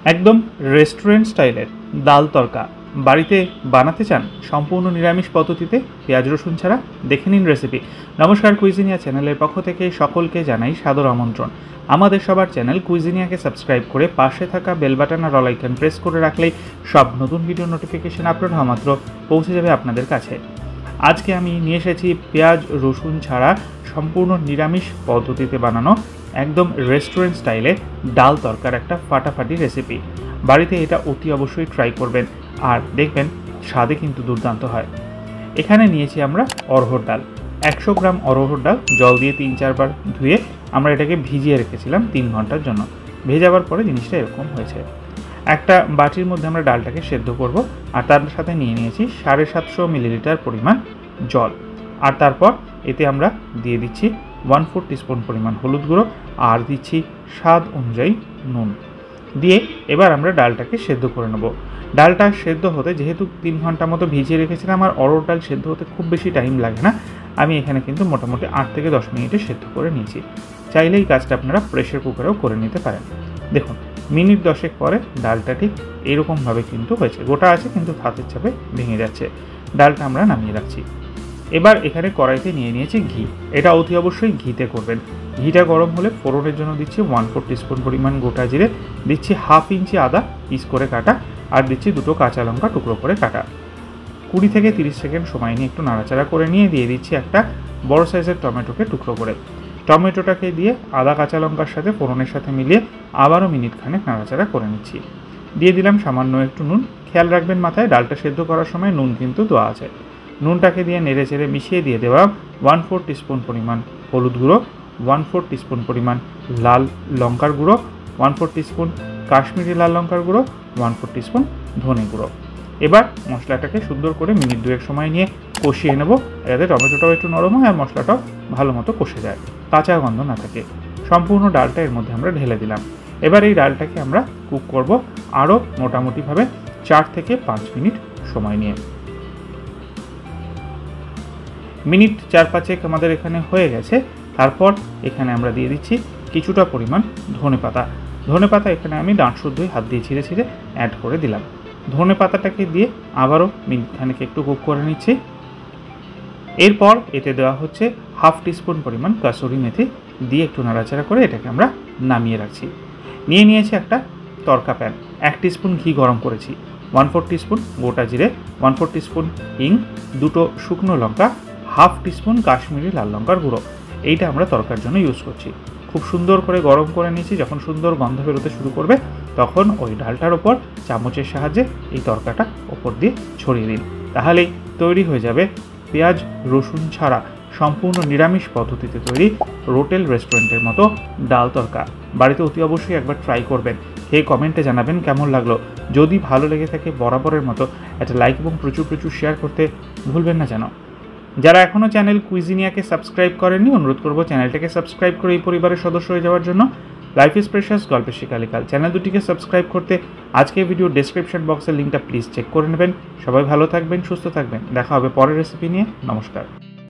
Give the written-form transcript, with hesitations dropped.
একদম রেস্টুরেন্ট স্টাইলের ডাল তড়কা বাড়িতে বানাতে চান সম্পূর্ণ নিরামিষ পদ্ধতিতে পেঁয়াজ রসুন ছাড়া? দেখে নিন রেসিপি। নমস্কার, কুইজিনিয়া চ্যানেলের পক্ষ থেকে সকলকে জানাই সাদর আমন্ত্রণ। আমাদের সবার চ্যানেল কুইজিনিয়াকে সাবস্ক্রাইব করে পাশে থাকা বেল বাটন আর অল আইকন প্রেস করে রাখলেই সব নতুন ভিডিও নোটিফিকেশন আপলোড হওয়া মাত্র পৌঁছে যাবে আপনাদের কাছে। আজকে আমি নিয়ে এসেছি পেঁয়াজ রসুন ছাড়া সম্পূর্ণ নিরামিষ পদ্ধতিতে বানানো একদম রেস্টুরেন্ট স্টাইলে ডাল তড়কার একটা ফাটাফাটি রেসিপি। বাড়িতে এটা অতি অবশ্যই ট্রাই করবেন, আর দেখবেন স্বাদে কিন্তু দুর্দান্ত হয়। এখানে নিয়েছি আমরা অরহর ডাল, 100 গ্রাম অরহর ডাল জল দিয়ে 3-4 বার ধুয়ে আমরা এটাকে ভিজিয়ে রেখেছিলাম 3 ঘন্টার জন্য। ভেজাবার পরে জিনিসটা এরকম হয়েছে। একটা বাটির মধ্যে আমরা ডালটাকে সেদ্ধ করব, আর তার সাথে নিয়ে নিয়েছি 750 মিলিলিটার পরিমাণ জল। আর তারপর এতে আমরা দিয়ে দিচ্ছি 1/4 টিস্পুন পরিমাণ হলুদ গুঁড়ো, আর দিচ্ছি স্বাদ অনুযায়ী নুন দিয়ে এবার আমরা ডালটাকে সেদ্ধ করে নেব। ডালটা সেদ্ধ হতে যেহেতু 3 ঘন্টা মতো ভিজিয়ে রেখেছিলাম, আর অরহর ডাল সেদ্ধ হতে খুব বেশি টাইম লাগে না। আমি এখানে কিন্তু মোটামুটি 8 থেকে 10 মিনিটে সেদ্ধ করে নিয়েছি। চাইলে এই কাজটা আপনারা প্রেশার কুকারেও করে নিতে পারেন। দেখুন, মিনিট 10 পরে ডালটা ঠিক এরকমভাবে কিন্তু হয়েছে, গোটা আছে কিন্তু হাতের চাপে ভেঙে যাচ্ছে। ডালটা আমরা নামিয়ে রাখছি। এবার এখানে কড়াইতে নিয়ে নিয়েছি ঘি। এটা অতি অবশ্যই ঘিতে করবেন। ঘিটা গরম হলে ফোড়নের জন্য দিচ্ছি 1/4 টিস্পুন পরিমাণ গোটা জিরে, দিচ্ছি 1/2 ইঞ্চি আদা পিস করে কাটা, আর দিচ্ছি 2 কাঁচা লঙ্কা টুকরো করে কাটা। 20 থেকে 30 সেকেন্ড সময় নিয়ে একটু নাড়াচাড়া করে নিয়ে দিয়ে দিচ্ছি একটা বড় সাইজের টমেটোকে টুকরো করে। টমেটোটাকে দিয়ে আদা কাঁচা লঙ্কার সাথে ফোড়নের সাথে মিলিয়ে আবারও মিনিট খানেক নাড়াচাড়া করে নিচ্ছি। দিয়ে দিলাম সামান্য একটু নুন। খেয়াল রাখবেন মাথায়, ডালটা সেদ্ধ করার সময় নুন কিন্তু দেওয়া আছে। নুনটাকে দিয়ে নেড়ে চেড়ে মিশিয়ে দিয়ে দেওয়া 1/4 টিস্পুন পরিমাণ হলুদ গুঁড়ো, 1/4 টিস্পুন পরিমাণ লাল লঙ্কার গুঁড়ো, 1/4 টিস্পুন কাশ্মীরি লাল লঙ্কার গুঁড়ো, 1/4 টিস্পুন ধনে গুঁড়ো। এবার মশলাটাকে সুন্দর করে মিনিট 2 সময় নিয়ে কষিয়ে নেব, যাতে টমেটোটাও একটু নরম হয় আর মশলাটাও ভালো মতো কষে যায়, কাঁচা গন্ধ না থাকে। সম্পূর্ণ ডালটা এর মধ্যে আমরা ঢেলে দিলাম। এবার এই ডালটাকে আমরা কুক করব আরও মোটামুটিভাবে 4 থেকে 5 মিনিট সময় নিয়ে। মিনিট 4-5 আমাদের এখানে হয়ে গেছে। তারপর এখানে আমরা দিয়ে দিচ্ছি কিছুটা পরিমাণ ধনে পাতা। ধনে পাতা এখানে আমি ডাঁট শুদ্ধই হাত দিয়ে ছিঁড়ে ছিঁড়ে অ্যাড করে দিলাম। ধনে পাতাটাকে দিয়ে আবারও মিনিট খানেক একটু কুক করে নিচ্ছি। এরপর এতে দেওয়া হচ্ছে 1/2 টিস্পুন পরিমাণ কাসুরি মেথি দিয়ে একটু নাড়াচাড়া করে এটাকে আমরা নামিয়ে রাখছি। নিয়ে নিয়েছি একটা তড়কা প্যান, 1 টিস্পুন ঘি গরম করেছি, 1/4 টিস্পুন গোটা জিরে, 1/4 টিস্পুন হিং, 2 শুকনো লঙ্কা, 1/2 টিস্পুন কাশ্মীরি লাল লঙ্কার গুঁড়ো। এইটা আমরা তড়কার জন্য ইউজ করছি। খুব সুন্দর করে গরম করে নিয়েছি। যখন সুন্দর গন্ধ বেরোতে শুরু করবে তখন ওই ডালটার ওপর চামচের সাহায্যে এই তড়কাটা ওপর দিয়ে ছড়িয়ে দিন। তাহলেই তৈরি হয়ে যাবে পেঁয়াজ রসুন ছাড়া সম্পূর্ণ নিরামিষ পদ্ধতিতে তৈরি হোটেল রেস্টুরেন্টের মতো ডাল তড়কা। বাড়িতে অতি অবশ্যই একবার ট্রাই করবেন। খেয়ে কমেন্টে জানাবেন কেমন লাগলো। যদি ভালো লেগে থাকে বরাবরের মতো একটা লাইক এবং প্রচুর শেয়ার করতে ভুলবেন না যেন। যারা এখনও চ্যানেল কুইজিনিয়াকে সাবস্ক্রাইব করেননি, অনুরোধ করব চ্যানেলটাকে সাবস্ক্রাইব করে এই পরিবারের সদস্য হয়ে যাওয়ার জন্য। লাইফ ইজ প্রেশাস গল্পের শিকালিকাল চ্যানেল দুটিকে সাবস্ক্রাইব করতে আজকের ভিডিও ডেসক্রিপশন বক্সের লিঙ্কটা প্লিজ চেক করে নেবেন। সবাই ভালো থাকবেন, সুস্থ থাকবেন। দেখা হবে পরের রেসিপি নিয়ে। নমস্কার।